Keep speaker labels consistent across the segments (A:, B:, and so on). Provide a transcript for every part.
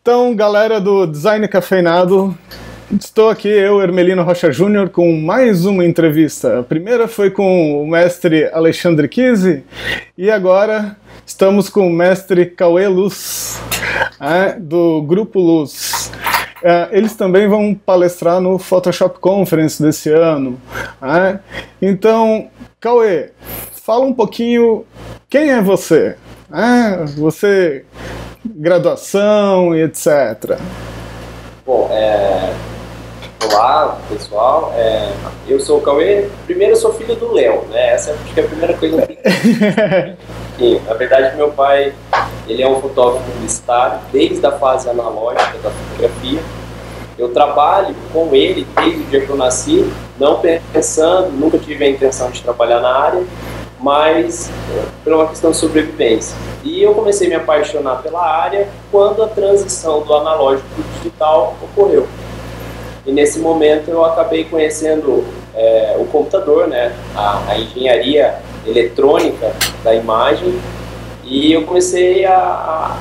A: Então, galera do Design Cafeinado, estou aqui, eu, Hermelino Rocha Júnior, com mais uma entrevista. A primeira foi com o mestre Alexandre Kise e agora estamos com o mestre Cauê Luz, do Grupo Luz. Eles também vão palestrar no Photoshop Conference desse ano. Então, Cauê, fala um pouquinho, quem é você? Você, graduação e etc.
B: Bom, olá pessoal, eu sou o Cauê. Primeiro, eu sou filho do Léo, né? Essa acho que é a primeira coisa que na verdade, meu pai, ele é um fotógrafo publicitário desde a fase analógica da fotografia. Eu trabalho com ele desde o dia que eu nasci, não pensando, nunca tive a intenção de trabalhar na área, mas por uma questão de sobrevivência. E eu comecei a me apaixonar pela área quando a transição do analógico para o digital ocorreu. E nesse momento eu acabei conhecendo o computador, né, a engenharia eletrônica da imagem, e eu comecei a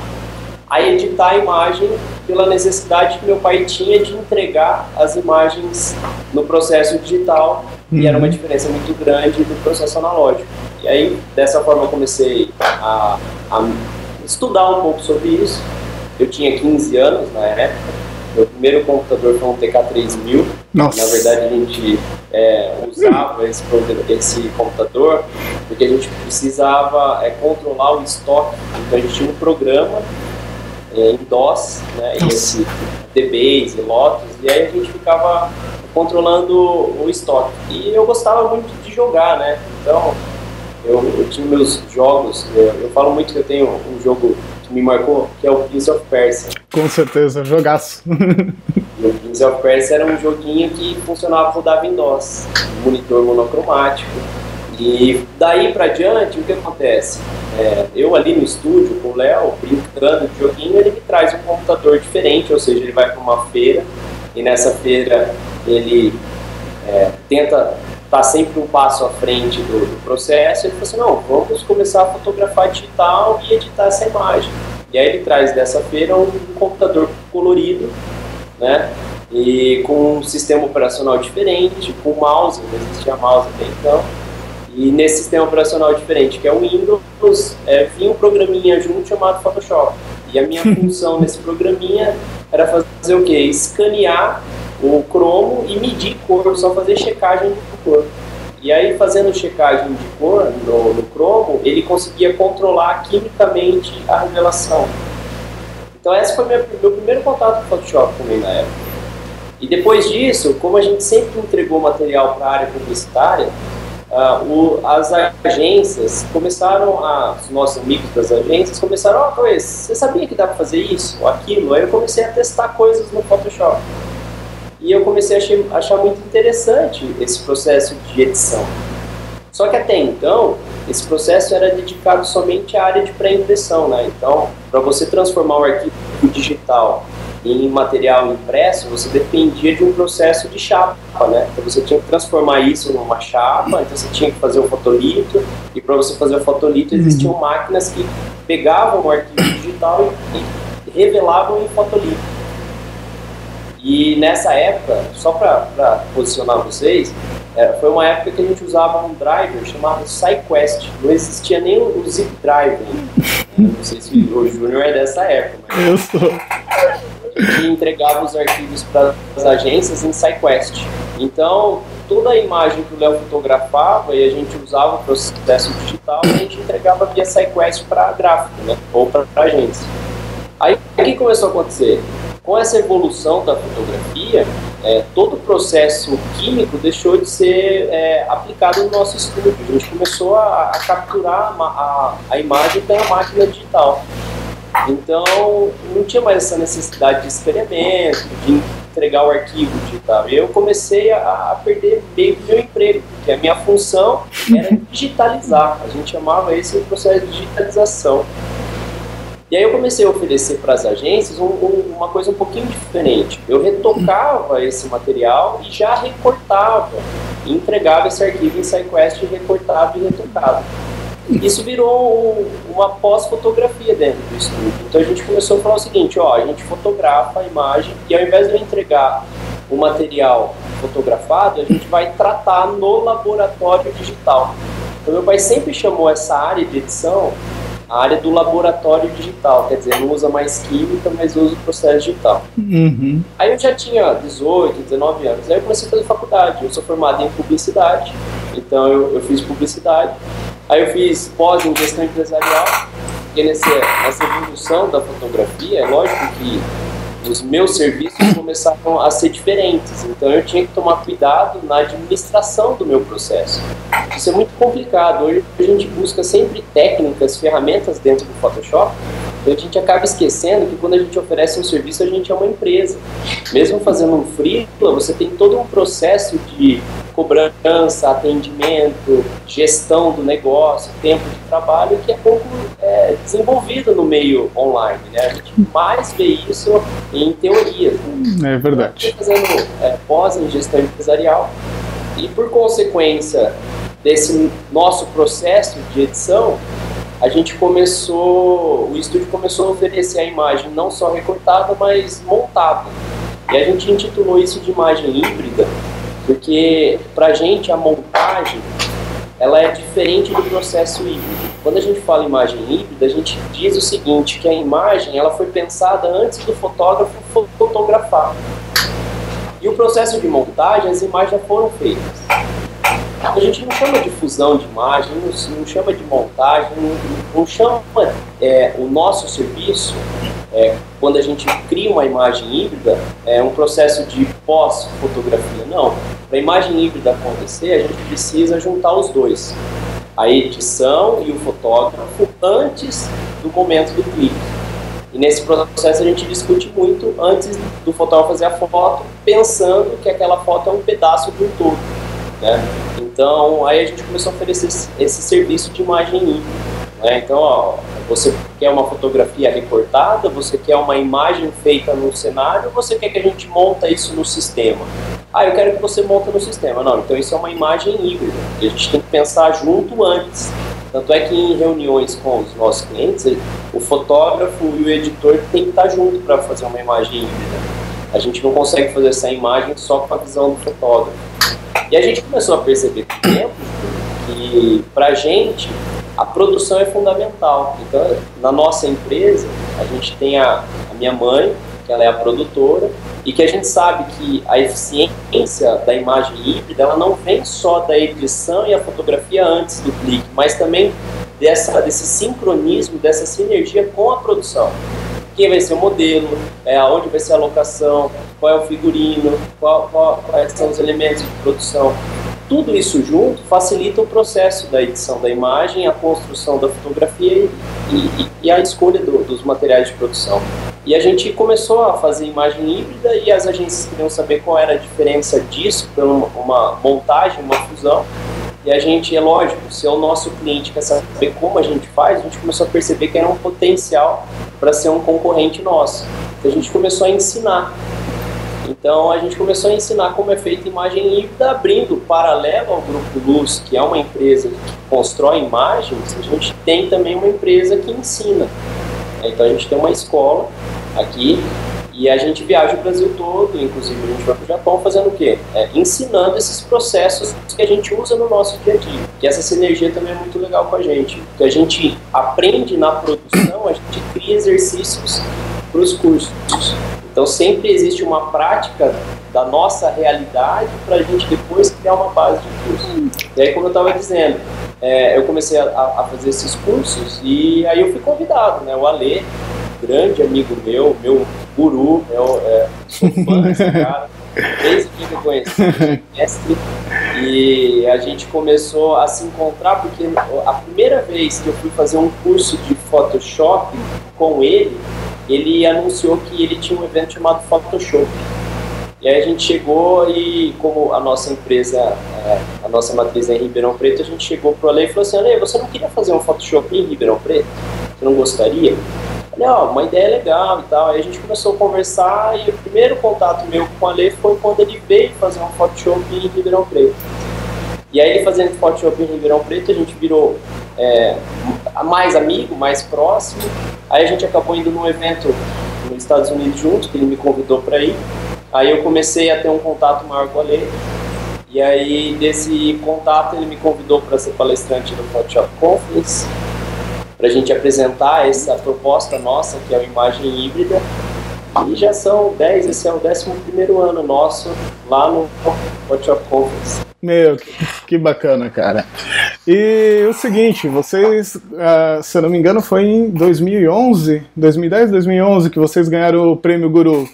B: editar a imagem pela necessidade que meu pai tinha de entregar as imagens no processo digital, e era uma diferença muito grande do processo analógico. E aí, dessa forma, eu comecei a estudar um pouco sobre isso. Eu tinha 15 anos na época. Meu primeiro computador foi um TK3000.
A: Nossa.
B: Na verdade, a gente usava esse computador porque a gente precisava controlar o estoque. Então, a gente tinha um programa em DOS, né, e esse DBase, Lotus, e aí a gente ficava controlando o estoque. E eu gostava muito de jogar, né? Então, eu tinha meus jogos, eu falo muito que eu tenho um jogo que me marcou, que é o Prince of Persia.
A: Com certeza, jogaço.
B: E o Prince of Persia era um joguinho que funcionava, rodava em DOS, monitor monocromático. E daí pra diante, o que acontece? Eu ali no estúdio com o Léo, brincando de joguinho, ele me traz um computador diferente, ou seja, ele vai para uma feira, e nessa feira ele tenta estar sempre um passo à frente do processo. Ele falou assim, não, vamos começar a fotografar digital e editar essa imagem. E aí ele traz dessa feira um computador colorido, né, e com um sistema operacional diferente, com mouse, não existia mouse até então. E nesse sistema operacional diferente, que é o Windows, vinha um programinha junto chamado Photoshop. E a minha função nesse programinha era fazer o quê? Escanear o cromo e medir cor, só fazer checagem de cor. E aí, fazendo checagem de cor no cromo, ele conseguia controlar quimicamente a revelação. Então esse foi meu primeiro contato com o Photoshop também na época. E depois disso, como a gente sempre entregou material para a área publicitária, as agências começaram, os nossos amigos das agências começaram, você sabia que dá para fazer isso ou aquilo? Aí eu comecei a testar coisas no Photoshop. E eu comecei a achar muito interessante esse processo de edição. Só que até então, esse processo era dedicado somente à área de pré-impressão, né? Então, para você transformar o arquivo digital em material impresso, você dependia de um processo de chapa, né? Então você tinha que transformar isso numa chapa, então você tinha que fazer o fotolito, e para você fazer o fotolito existiam máquinas que pegavam o arquivo digital e revelavam em fotolito. E nessa época, só para posicionar vocês, foi uma época que a gente usava um driver chamado SciQuest. Não existia nem o Zip Drive. Não sei se o Júnior é dessa época. Mas
A: eu sou.
B: A gente entregava os arquivos para as agências em SciQuest. Então, toda a imagem que o Léo fotografava e a gente usava o processo digital, a gente entregava via SciQuest para gráfico, né? Ou para a agência. Aí, o que começou a acontecer? Com essa evolução da fotografia, todo o processo químico deixou de ser aplicado no nosso estúdio. A gente começou a capturar a imagem pela máquina digital. Então, não tinha mais essa necessidade de experimento, de entregar o arquivo digital. E eu comecei a perder meio que meu emprego, porque a minha função era digitalizar. A gente chamava esse processo de digitalização. E aí eu comecei a oferecer para as agências uma coisa um pouquinho diferente. Eu retocava esse material e já recortava, e entregava esse arquivo em SciQuest recortado e retocado. Isso virou uma pós-fotografia dentro do estúdio. Então a gente começou a falar o seguinte, ó, a gente fotografa a imagem e ao invés de eu entregar o material fotografado, a gente vai tratar no laboratório digital. Então meu pai sempre chamou essa área de edição a área do laboratório digital, quer dizer, não usa mais química, mas usa o processo digital.
A: Uhum.
B: Aí eu já tinha 18, 19 anos, aí eu comecei a fazer faculdade, eu sou formado em publicidade, então eu fiz publicidade, aí eu fiz pós em gestão empresarial, porque nessa evolução da fotografia, é lógico que os meus serviços começaram a ser diferentes, então eu tinha que tomar cuidado na administração do meu processo. Isso é muito complicado, hoje a gente busca sempre técnicas, ferramentas dentro do Photoshop, então a gente acaba esquecendo que quando a gente oferece um serviço, a gente é uma empresa. Mesmo fazendo um freela, você tem todo um processo de cobrança, atendimento, gestão do negócio, tempo de trabalho que é pouco desenvolvido no meio online, né? A gente mais vê isso em teoria.
A: É verdade.
B: Eu estou fazendo pós em gestão empresarial e, por consequência desse nosso processo de edição, o estúdio começou a oferecer a imagem não só recortada, mas montada. E a gente intitulou isso de imagem híbrida, porque pra gente a montagem ela é diferente do processo híbrido. Quando a gente fala imagem híbrida, a gente diz o seguinte, que a imagem ela foi pensada antes do fotógrafo fotografar. E o processo de montagem, as imagens já foram feitas. A gente não chama de fusão de imagem, não chama de montagem, não chama o nosso serviço, quando a gente cria uma imagem híbrida, é um processo de pós-fotografia. Não, para a imagem híbrida acontecer, a gente precisa juntar os dois, a edição e o fotógrafo antes do momento do clique. E nesse processo a gente discute muito antes do fotógrafo fazer a foto, pensando que aquela foto é um pedaço de um todo, né? Então, aí a gente começou a oferecer esse serviço de imagem híbrida, né? Então, ó, você quer uma fotografia recortada, você quer uma imagem feita no cenário, você quer que a gente monta isso no sistema? Ah, eu quero que você monta no sistema. Não, então isso é uma imagem híbrida, e a gente tem que pensar junto antes. Tanto é que em reuniões com os nossos clientes, o fotógrafo e o editor tem que estar junto para fazer uma imagem híbrida. A gente não consegue fazer essa imagem só com a visão do fotógrafo. E a gente começou a perceber com o tempo que, pra gente, a produção é fundamental. Então, na nossa empresa, a gente tem a minha mãe, que ela é a produtora, e que a gente sabe que a eficiência da imagem híbrida, ela não vem só da edição e a fotografia antes do clique, mas também desse sincronismo, dessa sinergia com a produção. Quem vai ser o modelo, onde vai ser a locação, qual é o figurino, quais são os elementos de produção. Tudo isso junto facilita o processo da edição da imagem, a construção da fotografia e a escolha dos materiais de produção. E a gente começou a fazer imagem híbrida e as agências queriam saber qual era a diferença disso para uma montagem, uma fusão. E a gente, é lógico, se o nosso cliente quer saber como a gente faz, a gente começou a perceber que era um potencial para ser um concorrente nosso. Então a gente começou a ensinar. Então a gente começou a ensinar como é feita imagem híbrida, abrindo paralelo ao Grupo Luz, que é uma empresa que constrói imagens, a gente tem também uma empresa que ensina. Então a gente tem uma escola aqui e a gente viaja o Brasil todo, inclusive a gente vai para o Japão fazendo o quê? Ensinando esses processos que a gente usa no nosso dia a dia. E essa sinergia também é muito legal com a gente, porque a gente aprende na produção, a gente cria exercícios para os cursos. Então sempre existe uma prática da nossa realidade para a gente depois criar uma base de curso. E aí, como eu estava dizendo, eu comecei a fazer esses cursos e aí eu fui convidado, né? O Alê, grande amigo meu guru, sou fã desse cara, desde que eu conheci, mestre, e a gente começou a se encontrar porque a primeira vez que eu fui fazer um curso de Photoshop com ele anunciou que ele tinha um evento chamado Photoshop. E aí a gente chegou e, como a nossa empresa, a nossa matriz é em Ribeirão Preto, a gente chegou pro Ale e falou assim: Ale, você não queria fazer um Photoshop em Ribeirão Preto? Você não gostaria? Eu falei, uma ideia legal e tal. Aí a gente começou a conversar e o primeiro contato meu com o Ale foi quando ele veio fazer um Photoshop em Ribeirão Preto. E aí ele fazendo Photoshop em Ribeirão Preto, a gente virou mais amigo, mais próximo. Aí a gente acabou indo num evento nos Estados Unidos junto, que ele me convidou para ir. Aí eu comecei a ter um contato maior com o Ale. E aí, desse contato, ele me convidou para ser palestrante do Photoshop Conference, para a gente apresentar essa proposta nossa, que é a imagem híbrida. E já são 10, esse é o 11º ano nosso lá no Photoshop Conference.
A: Meu, que bacana, cara. E o seguinte, vocês, se eu não me engano, foi em 2011, 2010, 2011 que vocês ganharam o Prêmio Guru.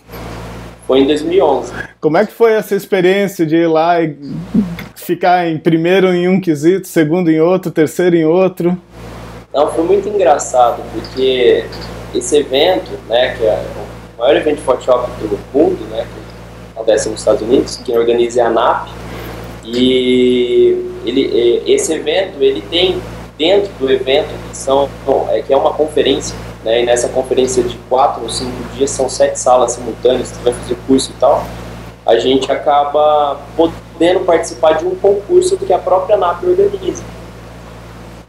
B: Foi em 2011.
A: Como é que foi essa experiência de ir lá e ficar em primeiro em um quesito, segundo em outro, terceiro em outro?
B: Não, foi muito engraçado, porque esse evento, né, que é o maior evento de Photoshop do mundo, né, que acontece nos Estados Unidos, quem organiza é a ANAP, e esse evento, ele tem dentro do evento, que é uma conferência, né, e nessa conferência de 4 ou 5 dias, são 7 salas simultâneas, você vai fazer curso e tal, a gente acaba podendo participar de um concurso que a própria ANAP organiza.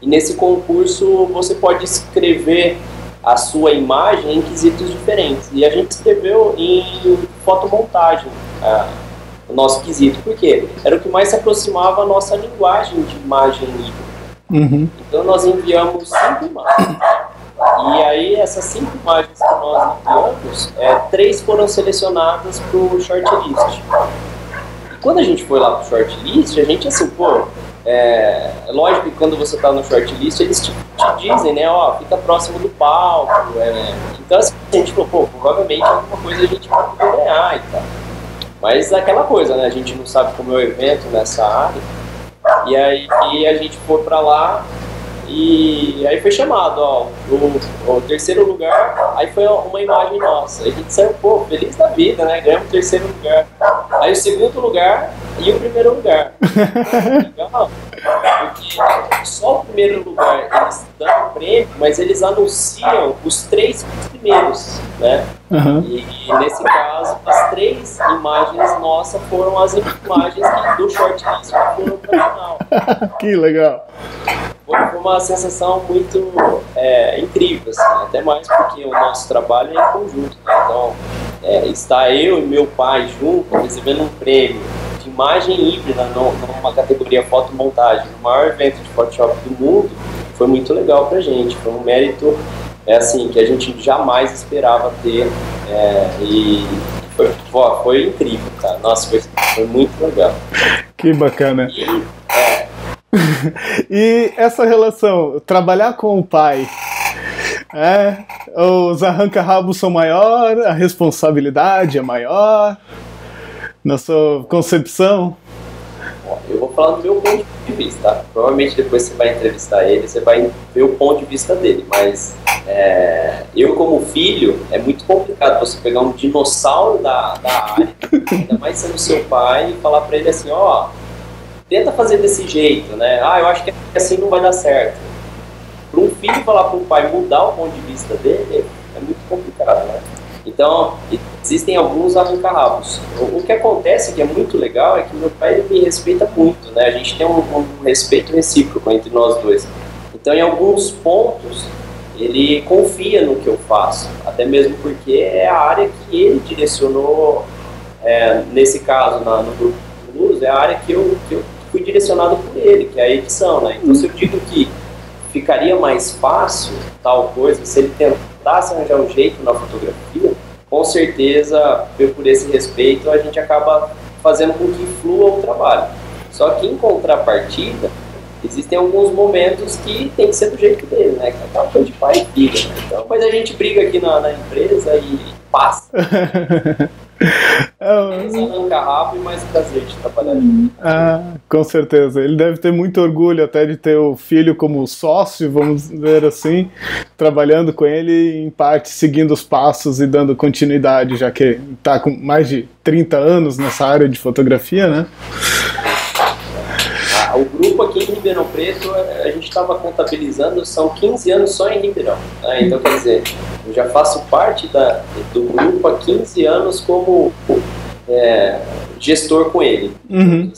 B: E nesse concurso você pode escrever a sua imagem em quesitos diferentes. E a gente escreveu em fotomontagem o nosso quesito. Por quê? Era o que mais se aproximava à nossa linguagem de imagem híbrida.
A: Uhum.
B: Então nós enviamos 5 imagens. E aí essas 5 imagens que nós enviamos, 3 foram selecionadas para o shortlist. E quando a gente foi lá para o shortlist, a gente assim, lógico que quando você está no shortlist, eles te dizem, né, fica próximo do palco. Então assim, a gente falou, provavelmente alguma coisa a gente vai poder ganhar e tal. Mas aquela coisa, né, a gente não sabe como é o evento nessa área. E aí a gente foi para lá e aí foi chamado, o terceiro lugar, aí foi uma imagem nossa. A gente saiu, feliz da vida, né, ganhamos o terceiro lugar. Aí o segundo lugar e o primeiro lugar. Legal, porque só o primeiro lugar eles dão o prêmio, mas eles anunciam os 3 primeiros, né? Uhum. E nesse caso, as 3 imagens nossas foram as imagens do shortlist que foram para o final.
A: Que legal!
B: Foi uma sensação muito incrível, assim, até mais porque o nosso trabalho é em conjunto, né? Então, está eu e meu pai juntos recebendo um prêmio de imagem híbrida numa categoria fotomontagem, no maior evento de Photoshop do mundo, foi muito legal pra gente, foi um mérito assim, que a gente jamais esperava ter, e foi incrível, cara. Nossa, foi muito legal.
A: Que bacana. E essa relação, trabalhar com o pai, os arranca-rabos são maior, a responsabilidade é maior, na sua concepção?
B: Eu vou falar do meu ponto de vista, tá? Provavelmente depois você vai entrevistar ele, você vai ver o ponto de vista dele, mas eu como filho, é muito complicado você pegar um dinossauro da área, ainda mais sendo seu pai, e falar pra ele assim, tenta fazer desse jeito, né? Eu acho que assim não vai dar certo. Para um filho falar para um pai mudar o ponto de vista dele é muito complicado, né? Então, existem alguns arranca-rabos. O que acontece, que é muito legal, é que meu pai ele me respeita muito, né? A gente tem um respeito recíproco entre nós dois. Então, em alguns pontos, ele confia no que eu faço, até mesmo porque é a área que ele direcionou, nesse caso, no grupo de luz, é a área que eu fui direcionado por ele, que é a edição, né? Então, se eu digo que ficaria mais fácil tal coisa, se ele tentasse arranjar um jeito na fotografia, com certeza, por esse respeito, a gente acaba fazendo com que flua o trabalho. Só que, em contrapartida, existem alguns momentos que tem que ser do jeito dele, né? Que é aquela coisa de pai e filho, né? Então, mas a gente briga aqui na empresa e passa. Arranca-rabo e mais prazer de trabalhar junto.
A: Com certeza. Ele deve ter muito orgulho até de ter o filho como sócio, vamos ver assim, trabalhando com ele, em parte seguindo os passos e dando continuidade, já que está com mais de 30 anos nessa área de fotografia, né?
B: O grupo aqui em Ribeirão Preto, a gente estava contabilizando, são 15 anos só em Ribeirão, né? Então, quer dizer, eu já faço parte do grupo há 15 anos como gestor com ele.
A: Uhum.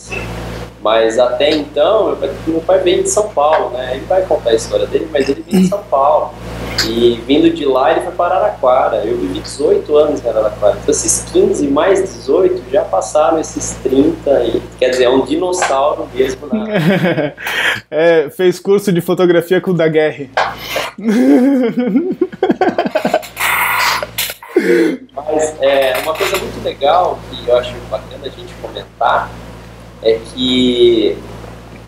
B: Mas até então, meu pai veio de São Paulo, né? Ele vai contar a história dele, mas ele veio de São Paulo. E vindo de lá, ele foi para Araraquara. Eu vivi 18 anos em Araraquara. Então, esses 15 mais 18 já passaram esses 30. Quer dizer, é um dinossauro mesmo.
A: Fez curso de fotografia com o Daguerre.
B: Mas uma coisa muito legal que eu acho bacana a gente comentar é que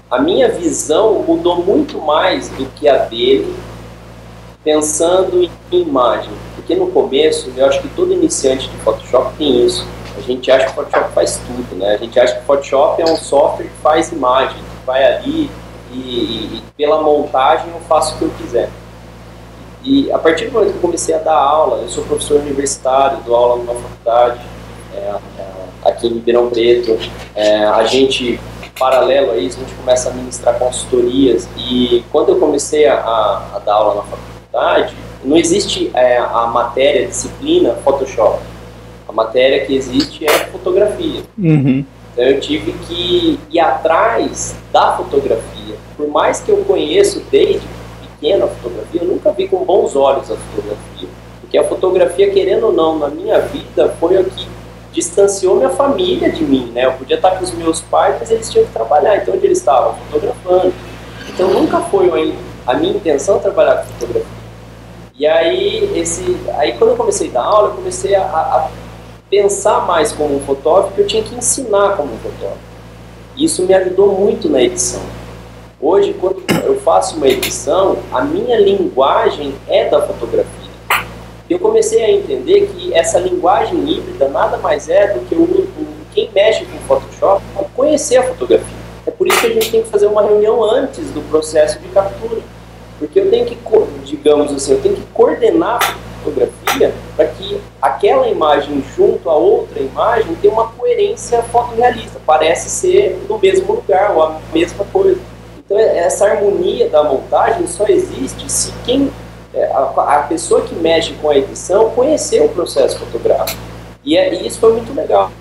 B: a minha visão mudou muito mais do que a dele, pensando em imagem. Porque no começo, eu acho que todo iniciante de Photoshop tem isso. A gente acha que o Photoshop faz tudo, né? A gente acha que o Photoshop é um software que faz imagem, que vai ali e pela montagem eu faço o que eu quiser. E a partir do momento que eu comecei a dar aula, eu sou professor universitário, dou aula numa faculdade, aqui em Ribeirão Preto, a gente, paralelo a isso, a gente começa a ministrar consultorias, e quando eu comecei a dar aula na faculdade, não existe a matéria, a disciplina Photoshop. A matéria que existe é fotografia.
A: Uhum.
B: Então eu tive que ir atrás da fotografia. Por mais que eu conheço desde pequena a fotografia, eu nunca vi com bons olhos a fotografia. Porque a fotografia, querendo ou não, na minha vida, foi o que distanciou minha família de mim, né? Eu podia estar com os meus pais, mas eles tinham que trabalhar. Então, onde eles estavam? Fotografando. Então, nunca foi a minha intenção trabalhar com fotografia. E aí, quando eu comecei a dar aula, eu comecei a pensar mais como um fotógrafo, que eu tinha que ensinar como um fotógrafo. Isso me ajudou muito na edição. Hoje, quando eu faço uma edição, a minha linguagem é da fotografia. Eu comecei a entender que essa linguagem híbrida nada mais é do que quem mexe com Photoshop conhecer a fotografia. É por isso que a gente tem que fazer uma reunião antes do processo de captura. Porque eu tenho que, digamos assim, eu tenho que coordenar a fotografia para que aquela imagem junto a outra imagem tenha uma coerência fotorrealista. Parece ser no mesmo lugar ou a mesma coisa. Então, essa harmonia da montagem só existe se a pessoa que mexe com a edição conhecer o processo fotográfico. E isso foi muito legal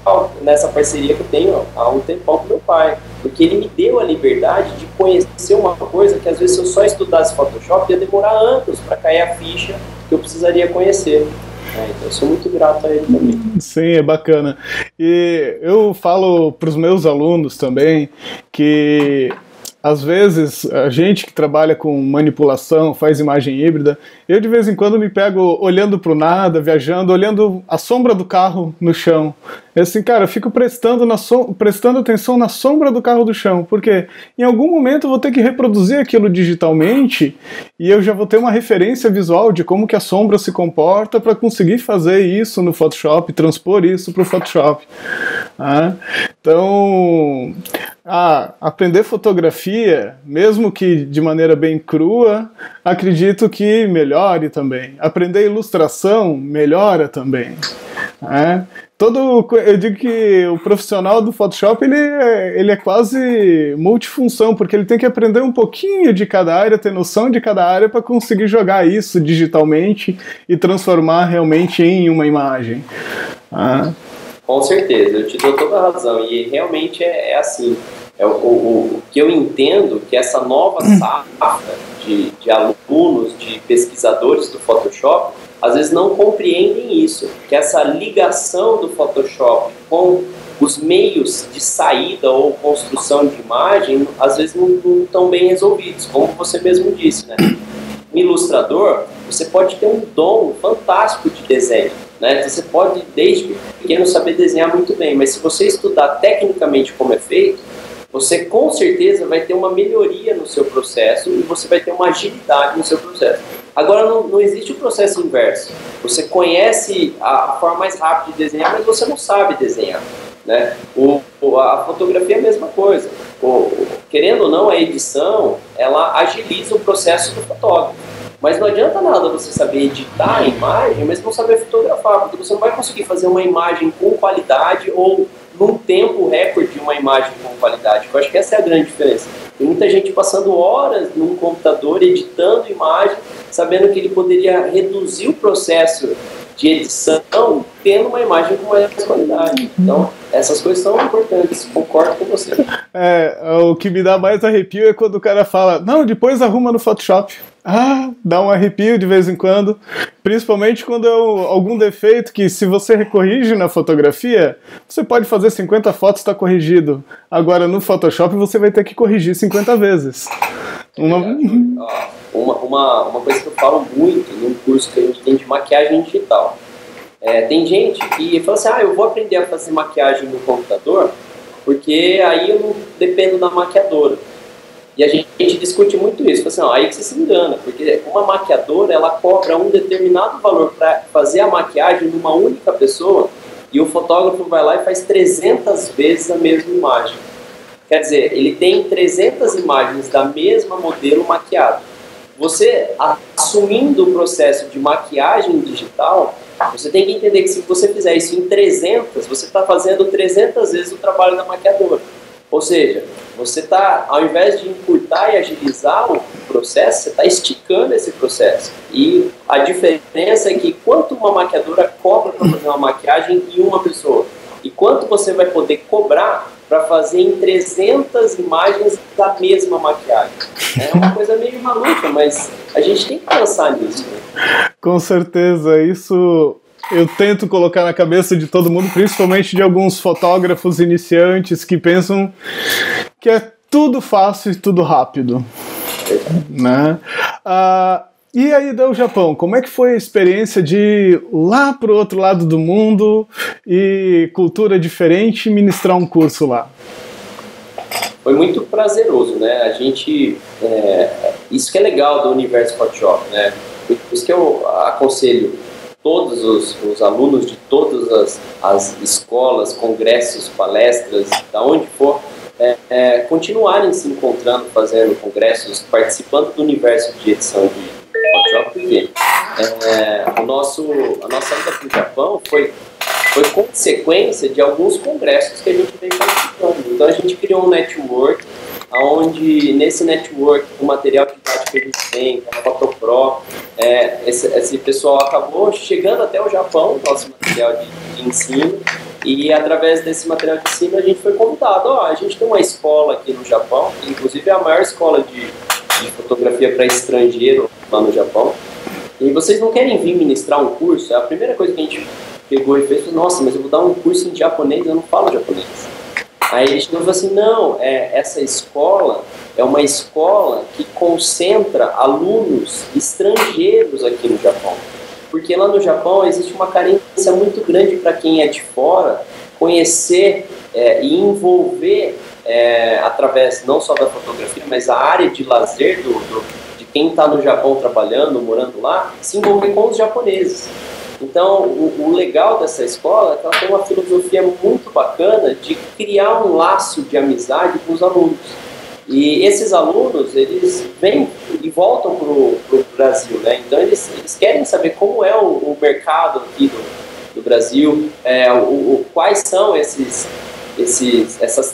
B: nessa parceria que eu tenho há um tempão com meu pai, porque ele me deu a liberdade de conhecer uma coisa que às vezes se eu só estudasse Photoshop ia demorar anos para cair a ficha que eu precisaria conhecer. Então eu sou muito grato a ele também.
A: Sim, é bacana. E eu falo para os meus alunos também que às vezes, a gente que trabalha com manipulação, faz imagem híbrida, eu de vez em quando me pego olhando para o nada, viajando, olhando a sombra do carro no chão. É assim, cara, eu fico prestando atenção na sombra do carro do chão, porque em algum momento eu vou ter que reproduzir aquilo digitalmente e eu já vou ter uma referência visual de como que a sombra se comporta para conseguir fazer isso no Photoshop, transpor isso para o Photoshop. Então, aprender fotografia, mesmo que de maneira bem crua, acredito que melhore também. Aprender ilustração melhora também. Eu digo que o profissional do Photoshop ele é quase multifunção, porque ele tem que aprender um pouquinho de cada área, ter noção de cada área para conseguir jogar isso digitalmente e transformar realmente em uma imagem.
B: Com certeza, eu te dou toda a razão, e realmente é assim. O que eu entendo que essa nova safra de alunos, de pesquisadores do Photoshop, às vezes não compreendem isso, que essa ligação do Photoshop com os meios de saída ou construção de imagem, às vezes não estão bem resolvidos, como você mesmo disse, né? Um ilustrador, você pode ter um dom fantástico de desenho, né? Você pode, desde pequeno, saber desenhar muito bem, mas se você estudar tecnicamente como é feito, você com certeza vai ter uma melhoria no seu processo e você vai ter uma agilidade no seu processo. Agora, não existe o processo inverso. Você conhece a forma mais rápida de desenhar, mas você não sabe desenhar, né? A fotografia é a mesma coisa. Querendo ou não, a edição, ela agiliza o processo do fotógrafo. Mas não adianta nada você saber editar a imagem, mas não saber fotografar, porque você não vai conseguir fazer uma imagem com qualidade ou num tempo recorde uma imagem com qualidade. Eu acho que essa é a grande diferença. Tem muita gente passando horas num computador editando imagem, sabendo que ele poderia reduzir o processo de edição, tendo uma imagem com mais qualidade. Então, essas coisas são importantes, concordo com você.
A: O que me dá mais arrepio é quando o cara fala, não, depois arruma no Photoshop. Dá um arrepio de vez em quando, principalmente quando é algum defeito que, se você corrige na fotografia, você pode fazer 50 fotos, está corrigido. Agora no Photoshop você vai ter que corrigir 50 vezes.
B: Uma coisa que eu falo muito num curso que a gente tem de maquiagem digital. Tem gente que fala assim, eu vou aprender a fazer maquiagem no computador, porque aí eu não dependo da maquiadora. E a gente discute muito isso, assim, aí que você se engana, porque uma maquiadora, ela cobra um determinado valor para fazer a maquiagem numa única pessoa, e o fotógrafo vai lá e faz 300 vezes a mesma imagem. Quer dizer, ele tem 300 imagens da mesma modelo maquiada. Você, assumindo o processo de maquiagem digital, você tem que entender que se você fizer isso em 300, você está fazendo 300 vezes o trabalho da maquiadora. Ou seja, você está, ao invés de encurtar e agilizar o processo, você está esticando esse processo. E a diferença é que quanto uma maquiadora cobra para fazer uma maquiagem em uma pessoa, e quanto você vai poder cobrar para fazer em 300 imagens da mesma maquiagem. É uma coisa meio maluca, mas a gente tem que pensar nisso. Né?
A: Com certeza, isso eu tento colocar na cabeça de todo mundo, principalmente de alguns fotógrafos iniciantes que pensam que é tudo fácil e tudo rápido. Né? E aí do Japão, como é que foi a experiência de ir lá para o outro lado do mundo e cultura diferente ministrar um curso lá?
B: Foi muito prazeroso, né? A gente, isso que é legal do Universo Photoshop, né? Por isso que eu aconselho todos os alunos de todas as escolas, congressos, palestras, da onde for, continuarem se encontrando, fazendo congressos, participando do universo de edição de Photoshop, porque a nossa ida para o Japão foi consequência de alguns congressos que a gente vem participando. Então a gente criou um network, onde nesse network, o material didático que a gente tem, a Photopro, esse pessoal acabou chegando até o Japão, nosso material de ensino, e através desse material de ensino a gente foi convidado. A gente tem uma escola aqui no Japão, que inclusive é a maior escola de fotografia para estrangeiro lá no Japão, e vocês não querem vir ministrar um curso? A primeira coisa que a gente pegou e fez, nossa, mas eu vou dar um curso em japonês, eu não falo japonês. Aí a gente falou assim, não, essa escola é uma escola que concentra alunos estrangeiros aqui no Japão. Porque lá no Japão existe uma carência muito grande para quem é de fora conhecer e envolver, através não só da fotografia, mas a área de lazer de quem está no Japão trabalhando, morando lá, se envolver com os japoneses. Então, o legal dessa escola é que ela tem uma filosofia muito bacana de criar um laço de amizade com os alunos. E esses alunos, eles vêm e voltam para o Brasil, né? Então, eles querem saber como é o mercado aqui do Brasil, quais são essas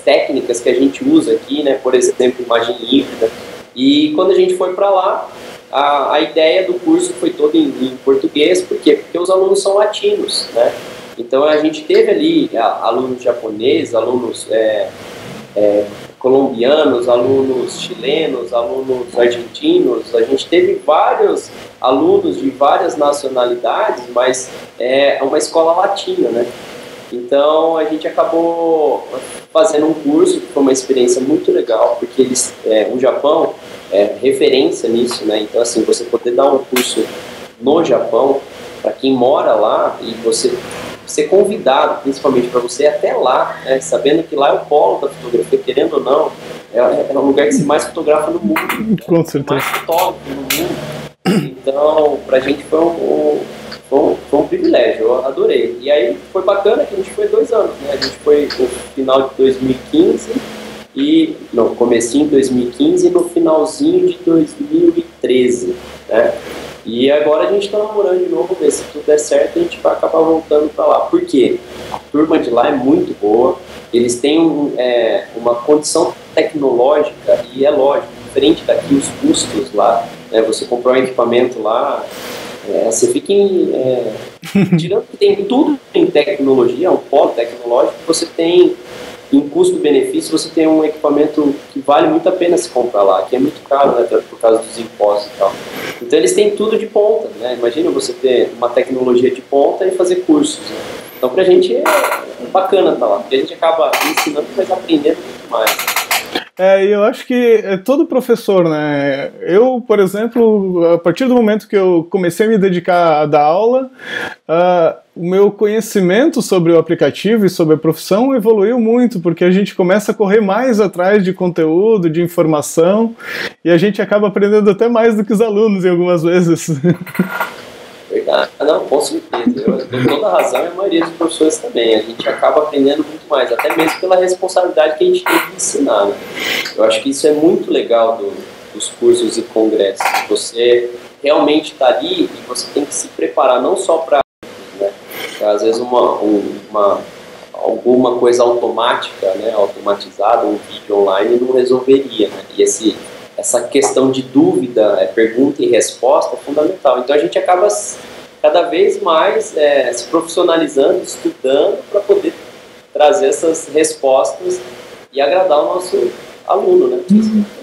B: técnicas que a gente usa aqui, né? Por exemplo, imagem híbrida. E quando a gente foi para lá, a ideia do curso foi toda em português. Por quê? Porque os alunos são latinos, né? Então a gente teve ali alunos japoneses, alunos colombianos, alunos chilenos, alunos argentinos. A gente teve vários alunos de várias nacionalidades, mas é uma escola latina, né? Então a gente acabou fazendo um curso que foi uma experiência muito legal, porque o Japão é referência nisso, né? Então assim, você poder dar um curso no Japão para quem mora lá e você ser convidado, principalmente para você ir até lá, né? Sabendo que lá é o polo da fotografia, querendo ou não, é um lugar que se mais fotografa no mundo, né?
A: Com certeza.
B: Mais fotógrafo no mundo. Então, pra gente foi um privilégio, eu adorei. E aí foi bacana que a gente foi 2 anos, né? A gente foi no final de 2015 comecinho de 2015 e no finalzinho de 2013, né? E agora a gente está namorando de novo, ver se tudo der certo, a gente vai acabar voltando para lá. Por quê? A turma de lá é muito boa, eles têm uma condição tecnológica, e é lógico, diferente daqui, os custos lá, né? Você comprar um equipamento lá, você fica Tirando que tem tudo em tecnologia, um polo tecnológico, você tem, em custo-benefício, você tem um equipamento que vale muito a pena se comprar lá, que é muito caro, né, por causa dos impostos e tal. Então eles têm tudo de ponta, né? Imagina você ter uma tecnologia de ponta e fazer cursos, né? Então pra gente é bacana estar lá, porque a gente acaba ensinando, mas aprendendo muito mais.
A: Eu acho que é todo professor, né? Eu, por exemplo, a partir do momento que eu comecei a me dedicar a dar aula, o meu conhecimento sobre o aplicativo e sobre a profissão evoluiu muito, porque a gente começa a correr mais atrás de conteúdo, de informação, e a gente acaba aprendendo até mais do que os alunos em algumas vezes.
B: Verdade. Não, com certeza. Eu tenho toda a razão e a maioria dos professores também. A gente acaba aprendendo muito mais, até mesmo pela responsabilidade que a gente tem de ensinar, né? Eu acho que isso é muito legal dos cursos e congressos. Você realmente está ali e você tem que se preparar não só para, né, às vezes alguma coisa automática, né, automatizada, um vídeo online não resolveria, né? E essa questão de dúvida, pergunta e resposta é fundamental. Então a gente acaba cada vez mais se profissionalizando, estudando para poder trazer essas respostas e agradar o nosso aluno,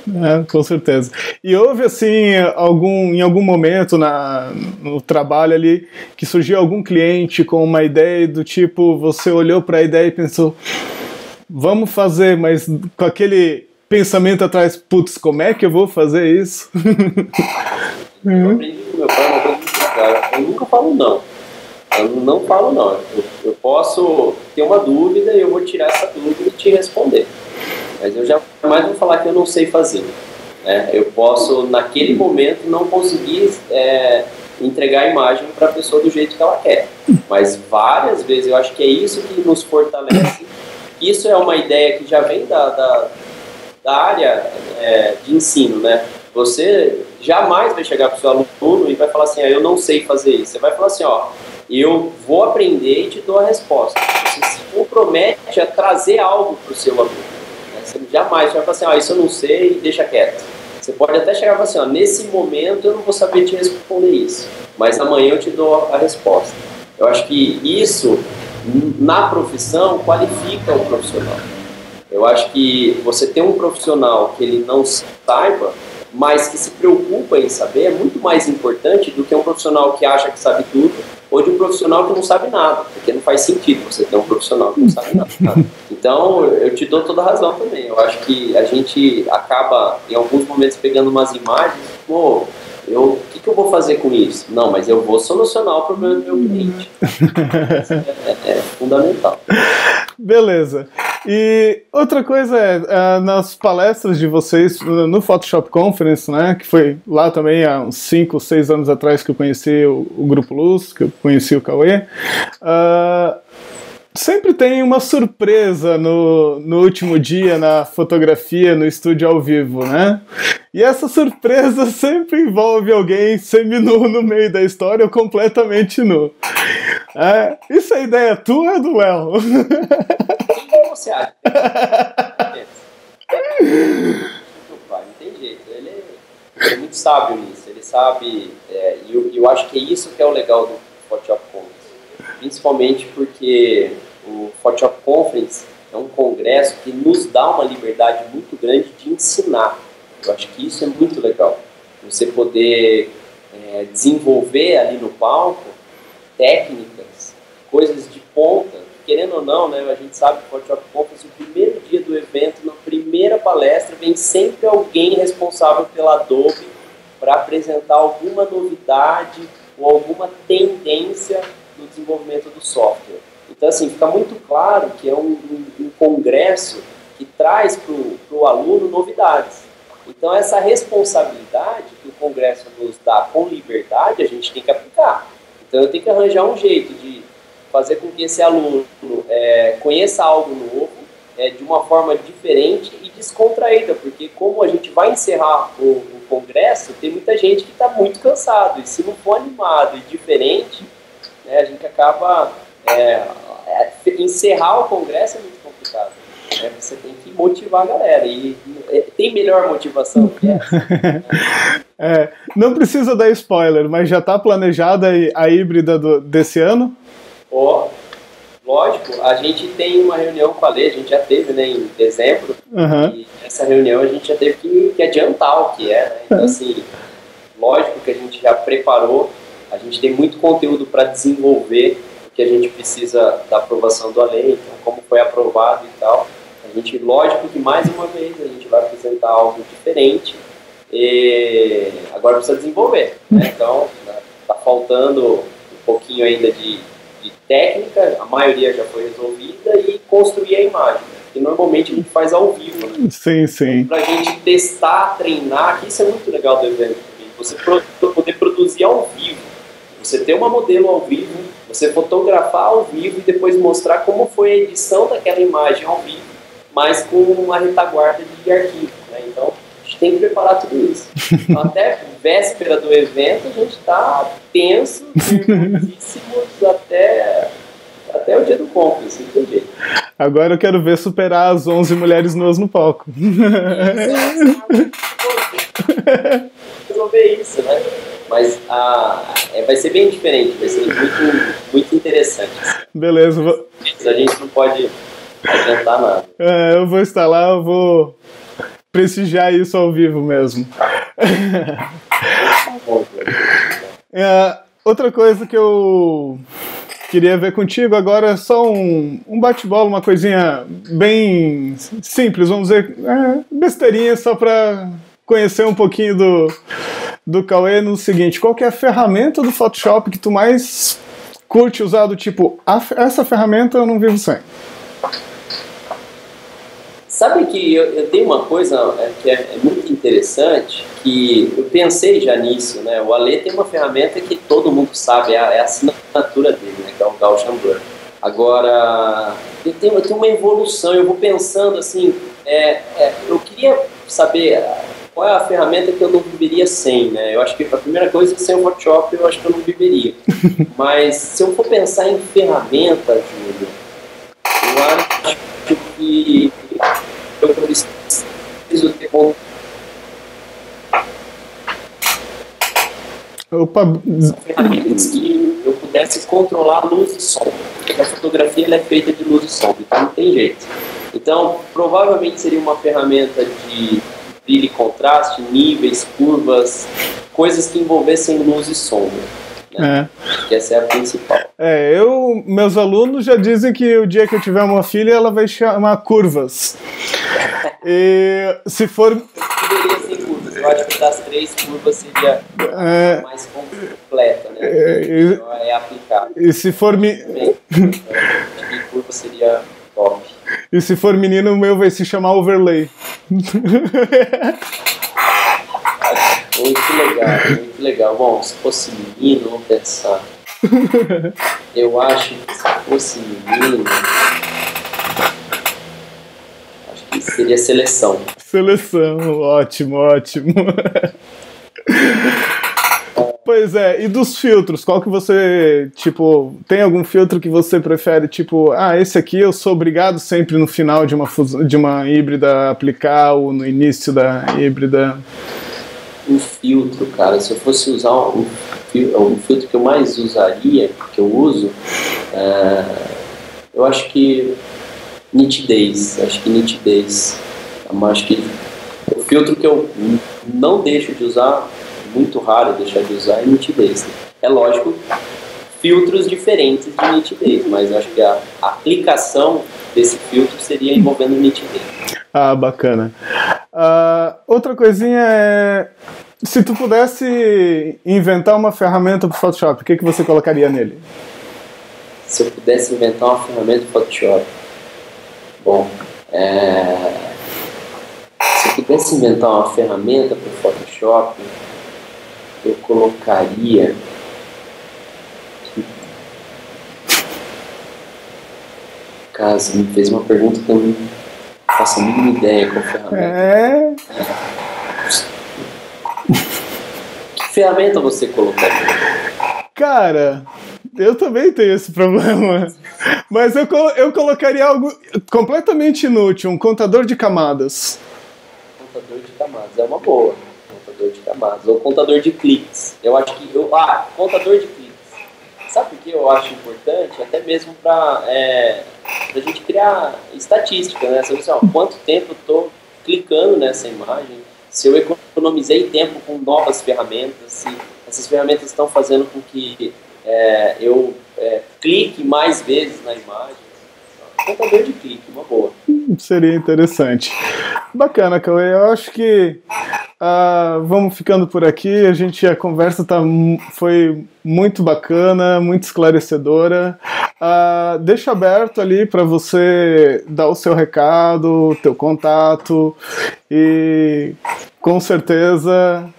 B: né?
A: Com certeza. E houve, assim, em algum momento no trabalho ali, que surgiu algum cliente com uma ideia do tipo, você olhou para a ideia e pensou, vamos fazer, mas com aquele pensamento atrás, putz, como é que eu vou fazer isso?
B: Eu aprendi com meu pai, eu nunca falo não. Eu não falo não. Eu posso ter uma dúvida e eu vou tirar essa dúvida e te responder. Mas eu jamais vou falar que eu não sei fazer. Né? Eu posso, naquele momento, não conseguir entregar a imagem para a pessoa do jeito que ela quer. Mas várias vezes, eu acho que é isso que nos fortalece. Isso é uma ideia que já vem da área de ensino, né? Você jamais vai chegar para o seu aluno e vai falar assim, eu não sei fazer isso. Você vai falar assim, eu vou aprender e te dou a resposta. Você se compromete a trazer algo para o seu aluno. Né? Você jamais vai falar assim, isso eu não sei, deixa quieto. Você pode até chegar e falar assim, nesse momento eu não vou saber te responder isso, mas amanhã eu te dou a resposta. Eu acho que isso, na profissão, qualifica o profissional. Eu acho que você ter um profissional que ele não saiba, mas que se preocupa em saber, é muito mais importante do que um profissional que acha que sabe tudo, ou de um profissional que não sabe nada, porque não faz sentido você ter um profissional que não sabe nada. Então, eu te dou toda a razão também. Eu acho que a gente acaba, em alguns momentos, pegando umas imagens, o que eu vou fazer com isso? Não, mas eu vou solucionar o problema do meu cliente. Isso é fundamental.
A: Beleza. E outra coisa nas palestras de vocês no Photoshop Conference, né, que foi lá também há uns 5 ou 6 anos atrás que eu conheci o Grupo Luz, que eu conheci o Cauê, sempre tem uma surpresa no último dia na fotografia, no estúdio ao vivo, né? E essa surpresa sempre envolve alguém seminu no meio da história ou completamente nu. Isso é ideia tua ou do Léo?
B: Quem você acha? Não tem jeito. Ele é muito sábio nisso. Ele sabe, e eu acho que é isso que é o legal do Photoshop Conference. Principalmente porque o Photoshop Conference é um congresso que nos dá uma liberdade muito grande de ensinar. Eu acho que isso é muito legal. Você poder desenvolver ali no palco técnicas, coisas de ponta. Querendo ou não, né, a gente sabe que o Photoshop Conference, no primeiro dia do evento, na primeira palestra, vem sempre alguém responsável pela Adobe para apresentar alguma novidade ou alguma tendência no desenvolvimento do software. Então, assim, fica muito claro que é um congresso que traz para o aluno novidades. Então, essa responsabilidade que o congresso nos dá com liberdade, a gente tem que aplicar. Então, eu tenho que arranjar um jeito de fazer com que esse aluno conheça algo novo, de uma forma diferente e descontraída, porque como a gente vai encerrar o congresso, tem muita gente que está muito cansado, e se não for animado e diferente, né, a gente acaba... encerrar o congresso é muito complicado. Né? Você tem que motivar a galera, e tem melhor motivação que essa?
A: Não precisa dar spoiler, mas já está planejada a híbrida desse ano?
B: Lógico, a gente tem uma reunião com a Lê, a gente já teve, né, em dezembro, e essa reunião a gente já teve que adiantar o que é, né? Então, assim, lógico que a gente já preparou, a gente tem muito conteúdo para desenvolver, porque a gente precisa da aprovação da lei, então como foi aprovado e tal. A gente, lógico que mais uma vez a gente vai apresentar algo diferente, e agora precisa desenvolver, né? Então, tá faltando um pouquinho ainda de técnica, a maioria já foi resolvida, e construir a imagem, né? Que normalmente a gente faz ao vivo, né?
A: Sim.
B: Para a gente testar, treinar, que isso é muito legal do evento também. Você poder produzir ao vivo, você ter uma modelo ao vivo, você fotografar ao vivo e depois mostrar como foi a edição daquela imagem ao vivo, mas com uma retaguarda de arquivo, né? Então, a gente tem que preparar tudo isso. Então, até véspera do evento, a gente está tenso, nervosíssimos até o dia do congresso, não tem jeito.
A: Agora eu quero ver superar as 11 mulheres nuas no palco.
B: Resolver isso, né? Mas vai ser bem diferente, vai ser muito, muito interessante.
A: Beleza.
B: A gente não pode adiantar nada.
A: Eu vou estar lá, eu vou prestigiar isso ao vivo mesmo. Outra coisa que eu queria ver contigo agora é só um bate-bola, uma coisinha bem simples, vamos dizer, besteirinha, só para conhecer um pouquinho do Cauê no seguinte: qual que é a ferramenta do Photoshop que tu mais curte usar, do tipo, essa ferramenta eu não vivo sem?
B: Sabe que eu tenho uma coisa que é muito interessante, que eu pensei já nisso, né? O Ale tem uma ferramenta que todo mundo sabe, é a assinatura dele, né? Que é o Gaussian Blur. Agora, eu tenho uma evolução, eu vou pensando assim, eu queria saber qual é a ferramenta que eu não viveria sem, né? Eu acho que a primeira coisa é sem o Photoshop, eu acho que eu não viveria. Mas se eu for pensar em ferramenta, Júlio, eu acho que eu preciso ter ferramentas que eu pudesse controlar luz e som, porque a fotografia ela é feita de luz e som, então não tem jeito. Então, provavelmente seria uma ferramenta de brilho e contraste, níveis, curvas, coisas que envolvessem luz e sombra. Né? Que essa é a principal.
A: Meus alunos já dizem que o dia que eu tiver uma filha, ela vai chamar curvas. E se for...
B: Poderia ser curvas. Eu acho que das 3 curvas seria a mais completa, né? É aplicável.
A: E se for...
B: curva seria top.
A: E se for menino, o meu vai se chamar overlay.
B: Muito legal, muito legal. Bom, se fosse menino, vamos pensar. Eu acho que se fosse menino, acho que seria seleção.
A: Seleção, ótimo. Pois é, e dos filtros, qual que você, tipo, tem algum filtro que você prefere, tipo, esse aqui eu sou obrigado sempre no final de uma híbrida aplicar, ou no início da híbrida?
B: Um filtro, cara, se eu fosse usar um filtro que eu mais usaria, que eu uso, eu acho que nitidez, acho que o filtro que eu não deixo de usar, muito raro deixar de usar, é nitidez. É lógico, filtros diferentes de nitidez, mas eu acho que a aplicação desse filtro seria envolvendo nitidez.
A: Bacana. Outra coisinha é, se tu pudesse inventar uma ferramenta para o Photoshop, o que você colocaria nele?
B: Se eu pudesse inventar uma ferramenta para o Photoshop, bom, se eu pudesse inventar uma ferramenta para o Photoshop, eu colocaria... Caso me fez uma pergunta que eu não faço a mínima ideia qual ferramenta. Que ferramenta você colocaria?
A: Cara, eu também tenho esse problema. Mas eu colocaria algo completamente inútil, um contador de camadas.
B: Contador de camadas, é uma boa. contador de camadas, ou contador de cliques. Eu acho que... contador de cliques. Sabe por que eu acho importante? Até mesmo para a gente criar estatística, né? Sabe assim, quanto tempo eu estou clicando nessa imagem, se eu economizei tempo com novas ferramentas, se essas ferramentas estão fazendo com que eu clique mais vezes na imagem. Contador de clique, uma boa.
A: Seria interessante. Bacana, Cauê. Eu acho que vamos ficando por aqui. A conversa foi muito bacana, muito esclarecedora. Deixa aberto ali para você dar o seu recado, teu contato, e com certeza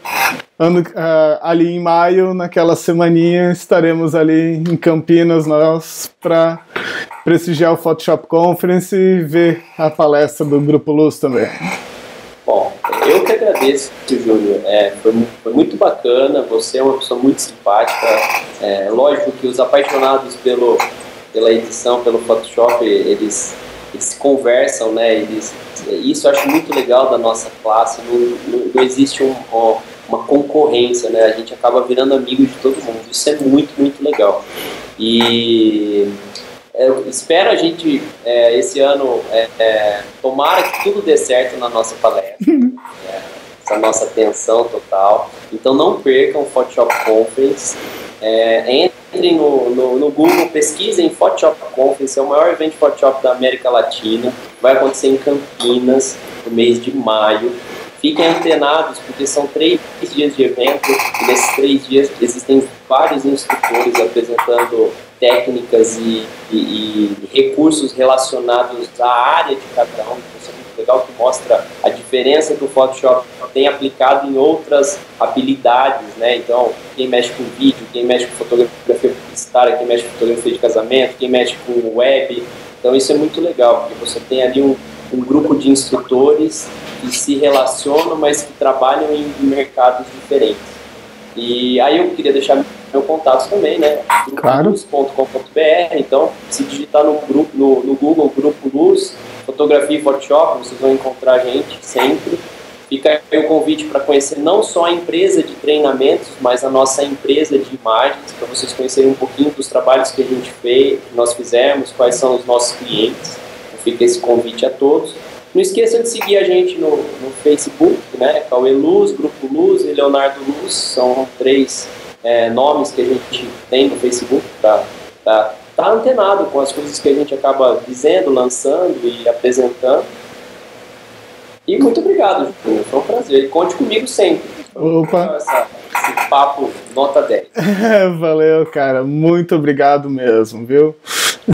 A: ali em maio, naquela semaninha, estaremos ali em Campinas nós para prestigiar o Photoshop Conference e ver a palestra do Grupo Luz também.
B: Bom, eu que agradeço, Júnior. Foi muito bacana, você é uma pessoa muito simpática. Lógico que os apaixonados pela edição, pelo Photoshop, eles conversam, né? Isso eu acho muito legal da nossa classe. Não existe uma concorrência, né? A gente acaba virando amigo de todo mundo. Isso é muito, muito legal. E eu espero a gente, esse ano, tomara que tudo dê certo na nossa palestra, essa nossa atenção total. Então não percam o Photoshop Conference. Entrem no Google, pesquisem Photoshop Conference, é o maior evento de Photoshop da América Latina. Vai acontecer em Campinas, no mês de maio. Fiquem antenados, porque são 3 dias de evento, e nesses 3 dias existem vários instrutores apresentando técnicas e recursos relacionados à área de cada um. Isso é muito legal, que mostra a diferença que o Photoshop tem aplicado em outras habilidades, né? Então, quem mexe com vídeo, quem mexe com fotografia publicitária, quem mexe com fotografia de casamento, quem mexe com web. Então, isso é muito legal, porque você tem ali um grupo de instrutores que se relacionam, mas que trabalham em mercados diferentes. E aí eu queria deixar meu contato também, né? grupoluz.com.br. Então, se digitar no Google Grupo Luz, Fotografia e Photoshop, vocês vão encontrar a gente sempre. Fica aí o convite para conhecer não só a empresa de treinamentos, mas a nossa empresa de imagens, para vocês conhecerem um pouquinho dos trabalhos que a gente fez, que nós fizemos, quais são os nossos clientes. Fica esse convite a todos. Não esqueçam de seguir a gente no Facebook, né? Cauê Luz, Grupo Luz e Leonardo Luz. São 3 nomes que a gente tem no Facebook para tá antenado com as coisas que a gente acaba dizendo, lançando e apresentando. E muito obrigado, Júnior. Foi um prazer. Conte comigo sempre.
A: Opa!
B: Esse papo nota 10.
A: Valeu, cara. Muito obrigado mesmo, viu?